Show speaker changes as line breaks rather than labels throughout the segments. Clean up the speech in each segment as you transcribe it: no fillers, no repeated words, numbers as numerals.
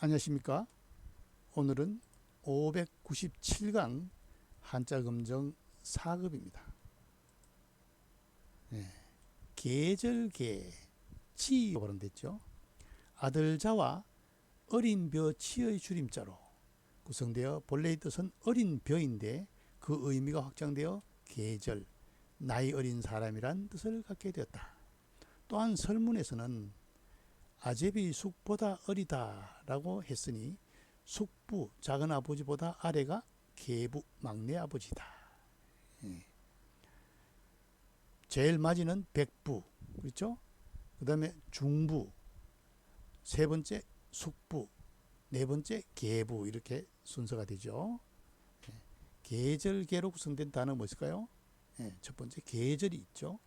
안녕하십니까? 오늘은 597강 한자검정 4급입니다. 계절계 치 발음됐죠. 아들자와 어린 벼 치의 줄임자로 구성되어 본래의 뜻은 어린 벼인데 그 의미가 확장되어 계절, 나이 어린 사람이란 뜻을 갖게 되었다. 또한 설문에서는 아제비 숙보다 어리다 라고 했으니 숙부, 작은 아버지보다 아래가 계부, 막내 아버지다. 제일 맞이는 백부, 그렇죠? 그 다음에 중부, 세 번째 숙부, 네 번째 계부, 이렇게 순서가 되죠. 계절계로 구성된 단어 무엇일까요? 첫 번째 계절이 있죠.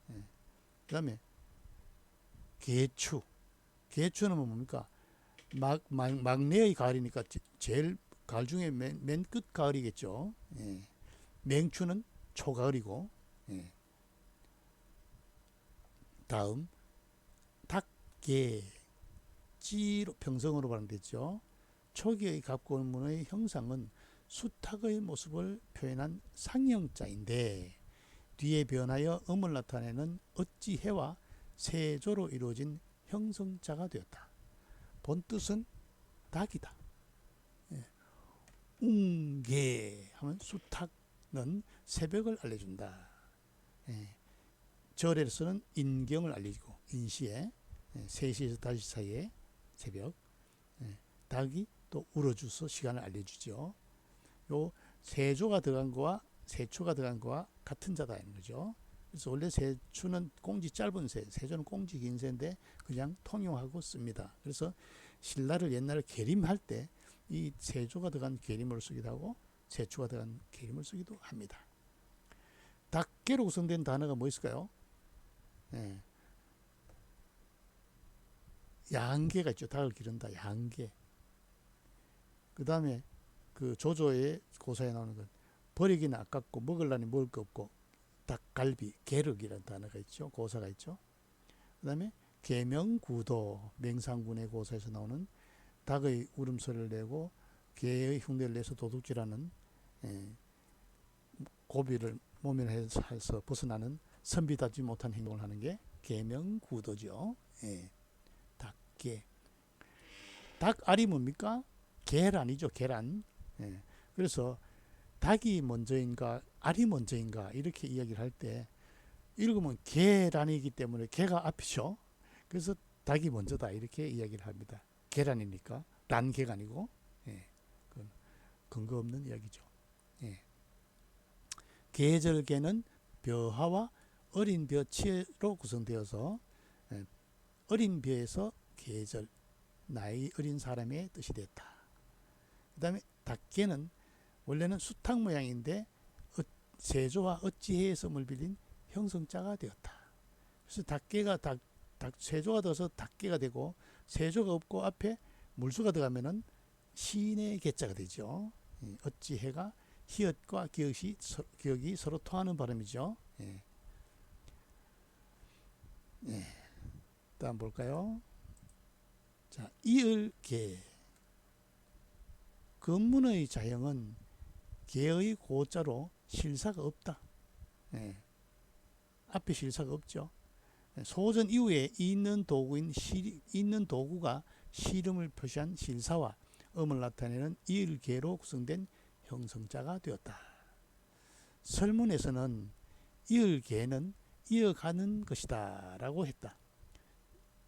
그 다음에 계추. 계추는 뭡니까? 막내의 가을이니까 제일 가을 중에 맨 끝 가을이겠죠. 맹추는 초가을이고. 다음 닭계 찌로 평성어로 발음됐죠. 초기의 갑골문의 형상은 수탉의 모습을 표현한 상형자인데 뒤에 변하여 음을 나타내는 어찌해와 세조로 이루어진 형성자가 되었다. 본뜻은 닭이다. 웅계 하면 수탉은 새벽을 알려준다. 절에서는 인경을 알려주고 인시에 3시에서 5시 사이에 새벽, 닭이 또 울어줘서 시간을 알려주죠. 요 세조가 들어간 거와 세초가 들어간 거와 같은 자다 하는 거죠. 그래서 원래 세초는 꽁지 짧은 새, 세조는 꽁지 긴 새인데 그냥 통용하고 씁니다. 그래서 신라를 옛날에 계림할 때 이 세조가 들어간 계림을 쓰기도 하고 세초가 들어간 계림을 쓰기도 합니다. 닭계로 구성된 단어가 뭐 있을까요? 양계가 있죠. 닭을 기른다. 양계. 그 다음에 그 조조의 고사에 나오는 건 버리기는 아깝고 먹으려니 먹을 거 없고 닭갈비, 계륵이라는 단어가 있죠. 고사가 있죠. 그 다음에 계명구도, 맹상군의 고사에서 나오는 닭의 울음소리를 내고 개의 흉내를 내서 도둑질하는 고비를 모면해서 벗어나는 선비답지 못한 행동을 하는 게 계명구도죠. 닭계. 닭알이 뭡니까? 계란이죠. 계란. 그래서 닭이 먼저인가 알이 먼저인가 이렇게 이야기를 할 때 읽으면 계란이기 때문에 계가 앞이죠. 그래서 닭이 먼저다 이렇게 이야기를 합니다. 계란이니까 란계가 아니고 그건 근거 없는 이야기죠. 계절계는 벼하와 어린 벼치로 구성되어서 어린 벼에서 계절, 나이 어린 사람의 뜻이 됐다. 그 다음에 닭계는 원래는 수탉 모양인데 세조와 어찌해에서 물 빌린 형성자가 되었다. 그래서 닭계가 세조가 들어서 닭계가 되고 세조가 없고 앞에 물수가 들어가면은 시인의 계자가 되죠. 어찌해가 히읗과 기억이 서로 통하는 발음이죠. 다음 볼까요? 자, 이을계. 근문의 자형은 계의 고자로 실사가 없다. 앞에 실사가 없죠. 소전 이후에 있는 도구가 시름을 표시한 실사와 음을 나타내는 이을계로 구성된 형성자가 되었다. 설문에서는 이을계는 이어가는 것이다 라고 했다.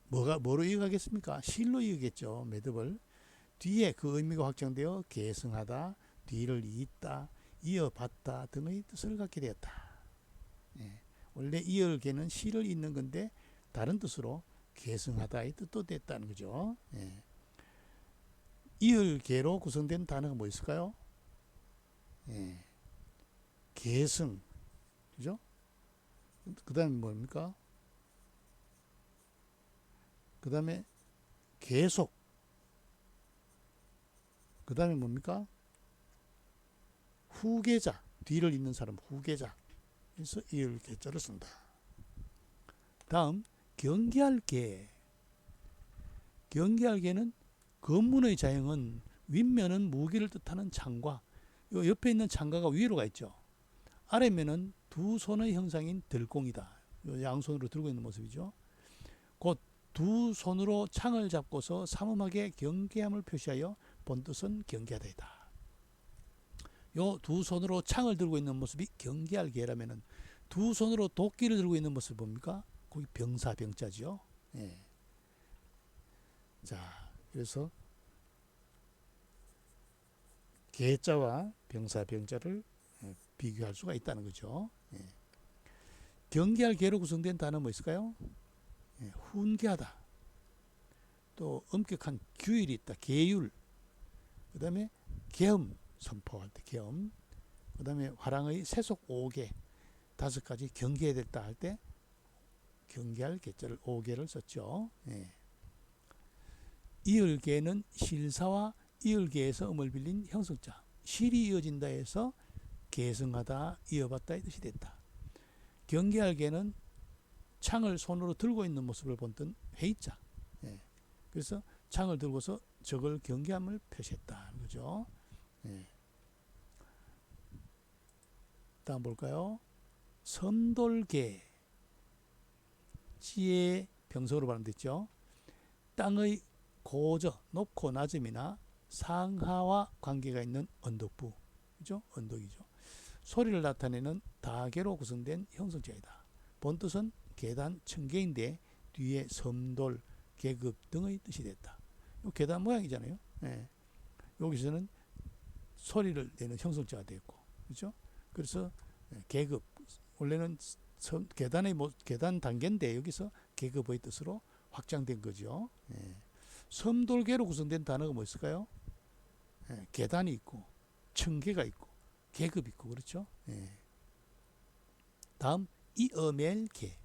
뭐로 이어가겠습니까? 실로 이어겠죠. 매듭을. 뒤에 그 의미가 확정되어 계승하다, 뒤를 잇다, 이어받다 등의 뜻을 갖게 되었다. 원래 이을계는 시를 잇는 건데 다른 뜻으로 계승하다의 뜻도 됐다는 거죠. 이을계로 구성된 단어가 뭐 있을까요? 계승, 그죠? 그 다음에 뭡니까? 그 다음에 계속, 그 다음에 뭡니까? 후계자, 뒤를 잇는 사람 후계자. 그래서 이을계자를 쓴다. 다음 경계할계. 경계할계는 건문의 자형은 윗면은 무기를 뜻하는 창과 요 옆에 있는 창가가 위로 가 있죠. 아래면은 두 손의 형상인 들공이다. 양손으로 들고 있는 모습이죠. 곧 두 손으로 창을 잡고서 삼엄하게 경계함을 표시하여 본뜻은 경계하다이다. 요 두 손으로 창을 들고 있는 모습이 경계할 계라면은 두 손으로 도끼를 들고 있는 모습 뭡니까? 거기 병사 병자죠. 예. 자, 그래서 계자와 병사 병자를 비교할 수가 있다는 거죠. 예. 경계할 계로 구성된 단어 뭐 있을까요? 예, 훈계하다. 또 엄격한 규율이 있다. 계율. 그 다음에 계엄 선포할 때 계엄. 그 다음에 화랑의 세속 5개 5가지 경계해야 됐다 할 때 경계할 계자를 5개를 썼죠. 예. 이을계는 실사와 이을계에서 음을 빌린 형성자. 실이 이어진다 해서 계승하다, 이어받다의 뜻이 됐다. 경계할 계는 창을 손으로 들고 있는 모습을 본뜬 회의자. 예. 그래서 창을 들고서 적을 경계함을 표시했다는 거죠. 예. 다음 볼까요? 섬돌계. 지의 병석으로 발음됐죠. 땅의 고저, 높고 낮음이나 상하와 관계가 있는 언덕부. 그죠? 언덕이죠. 소리를 나타내는 다계로 구성된 형성자이다. 본뜻은 계단 층계인데 뒤에 섬돌, 계급 등의 뜻이 됐다. 이 계단 모양이잖아요. 예. 여기서는 소리를 내는 형성자가 됐고, 그렇죠? 그래서 계급 원래는 계단 단계인데 여기서 계급의 뜻으로 확장된 거죠. 예. 섬돌계로 구성된 단어가 뭐 있을까요? 예. 계단이 있고, 층계가 있고, 계급이 있고, 그렇죠? 예. 다음 이어멜계.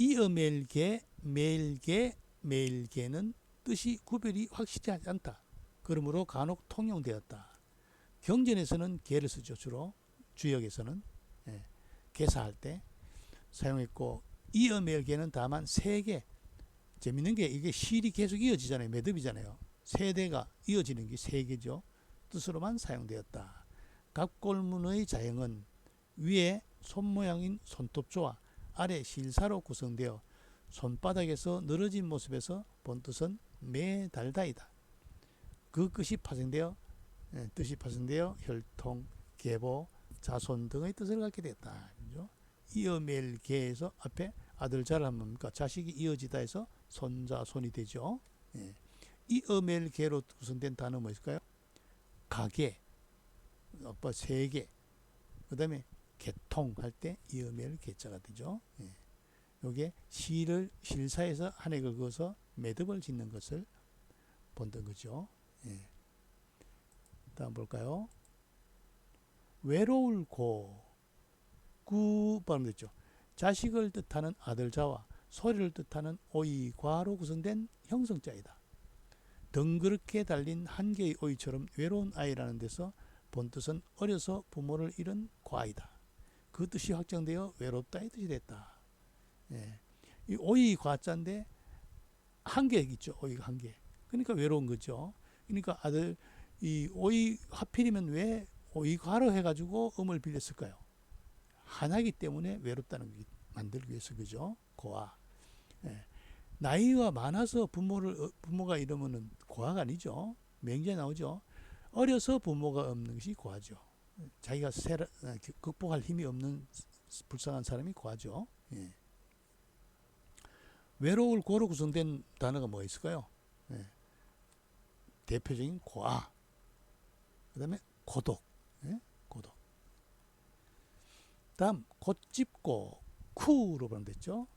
이어멜계, 멜계, 멜계는 뜻이 구별이 확실하지 않다. 그러므로 간혹 통용되었다. 경전에서는 계를 쓰죠. 주로 주역에서는 계사할 때 사용했고, 이어멜계는 다만 세 개. 재밌는 게 이게 실이 계속 이어지잖아요. 매듭이잖아요. 세대가 이어지는 게 세 개죠. 뜻으로만 사용되었다. 갑골문의 자형은 위에 손 모양인 손톱조와 아래 실사로 구성되어 손바닥에서 늘어진 모습에서 본뜻은 매달다이다. 그 뜻이 파생되어 혈통, 계보, 자손 등의 뜻을 갖게 됐다. 그죠? 이어멜계에서 앞에 아들 자라면 뭡니까? 자식이 이어지다 해서 손자, 손이 되죠. 예. 이어멜계로 구성된 단어 뭐 있을까요? 가계, 세계, 그 다음에 개통할 때 이어멜 개자가 되죠. 예. 요게 실사에서 한 획을 그어서 매듭을 짓는 것을 본던 거죠. 예. 다음 볼까요? 외로울 구 발음됐죠. 자식을 뜻하는 아들자와 소리를 뜻하는 오이과로 구성된 형성자이다. 덩그렇게 달린 한 개의 오이처럼 외로운 아이라는 데서 본뜻은 어려서 부모를 잃은 과이다. 그 뜻이 확장되어 외롭다의 뜻이 됐다. 예. 이 오이 과자인데 한 개 있죠. 오이가 한 개. 그러니까 외로운 거죠. 그러니까 아들 이 오이 하필이면 왜 오이과로 해가지고 음을 빌렸을까요? 하나이기 때문에 외롭다는 걸 만들기 위해서 그죠. 고아. 예. 나이가 많아서 부모가 이러면은 고아가 아니죠. 맹자에 나오죠. 어려서 부모가 없는 것이 고아죠. 자기가 극복할 힘이 없는 불쌍한 사람이 고아죠. 예. 외로울 고로 구성된 단어가 뭐 있을까요? 예. 대표적인 고아, 그 다음에 고독, 예? 고독. 다음 곧집고 쿠로 발음됐죠.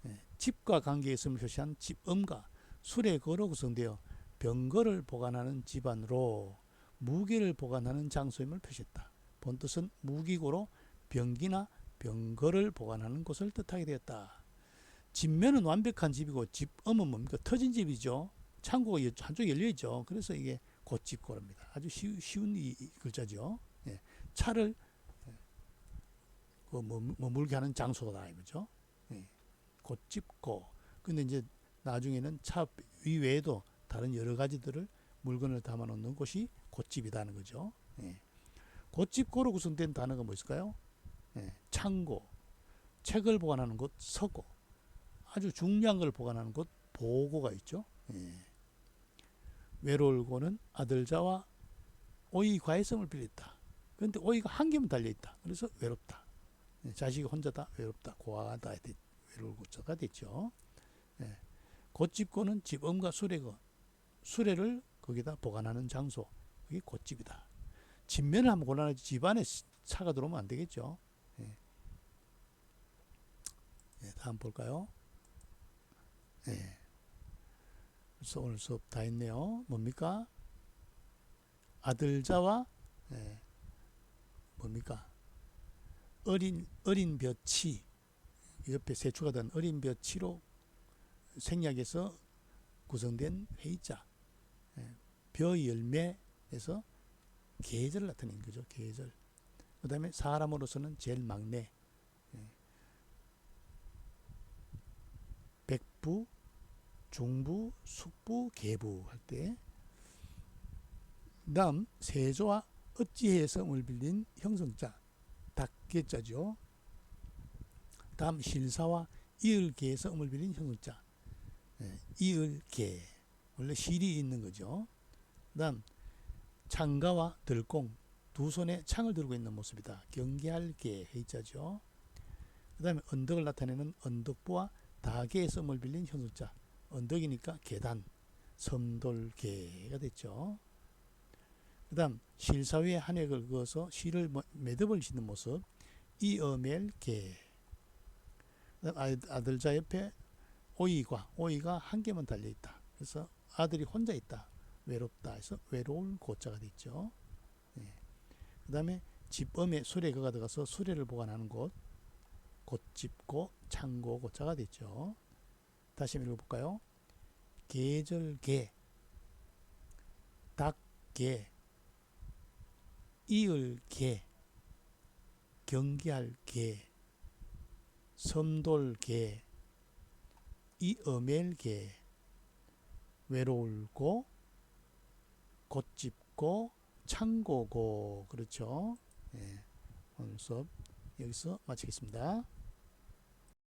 예. 집과 관계에 있음을 표시한 집음과 술의 거로 구성되어 병거를 보관하는 집안으로 무기를 보관하는 장소임을 표시했다. 본뜻은 무기고로 병기나 병거를 보관하는 곳을 뜻하게 되었다. 집면은 완벽한 집이고 집음은 뭡니까? 터진 집이죠. 창고가 한쪽 열려있죠. 그래서 이게 곧집고랍니다. 아주 쉬운 이 글자죠. 예. 차를 머물게 하는 장소다 이거죠. 예. 곧집고. 근데 이제 나중에는 차 이외에도 다른 여러 가지들을 물건을 담아 놓는 곳이 곶집이라는 거죠. 예. 곶집고로 구성된 단어가 뭐 있을까요? 예. 창고, 책을 보관하는 곳 서고, 아주 중요한 걸 보관하는 곳 보고가 있죠. 예. 외로울 고는 아들자와 오이 과외성을 빌렸다. 그런데 오이가 한 개만 달려있다. 그래서 외롭다. 예. 자식이 혼자다 외롭다. 고아다 외로울 고자가 됐죠. 예. 곶집고는 집엄과 수레고, 수레를 거기다 보관하는 장소, 그게 곶집이다. 집면을 한번 골라내지 집안에 차가 들어오면 안 되겠죠. 예. 예, 다음 볼까요? 예. 그래서 오늘 수업 다 했네요. 뭡니까? 아들자와 예, 뭡니까? 어린 볕이 옆에 세추가 된 어린 볕이로 생략해서 구성된 회의자. 예, 벼 열매에서 계절을 나타내는 거죠. 계절. 그 다음에 사람으로서는 제일 막내. 예, 백부, 중부, 숙부, 계부 할 때, 다음 세조와 어찌해서 을 빌린 형성자, 닭계자죠. 다음 실사와 이을계에서 음을 빌린 형성자, 이을계, 원래 실이 있는 거죠. 다음 창가와 들공, 두 손에 창을 들고 있는 모습이다. 경계할계 회자죠. 그 다음에 언덕을 나타내는 언덕부와 다계에서 음을 빌린 형성자, 언덕이니까 계단, 섬돌계가 됐죠. 그 다음 실사 위에 한 획을 그어서 실을 매듭을 짓는 모습, 이어멜계. 그 다음 아들자 옆에 오이가 한 개만 달려있다. 그래서 아들이 혼자 있다. 외롭다 해서 외로울 고자가 됐죠. 예. 그 다음에 집엄에 수레가 들어가서 수레를 보관하는 곳, 곶집고 창고 고자가 됐죠. 다시 한번 읽어볼까요? 계절계, 닭계, 이을계, 경계할계, 섬돌계, 이어멜계, 외로울고, 곶집고, 창고고. 그렇죠. 예, 오늘 수업 여기서 마치겠습니다.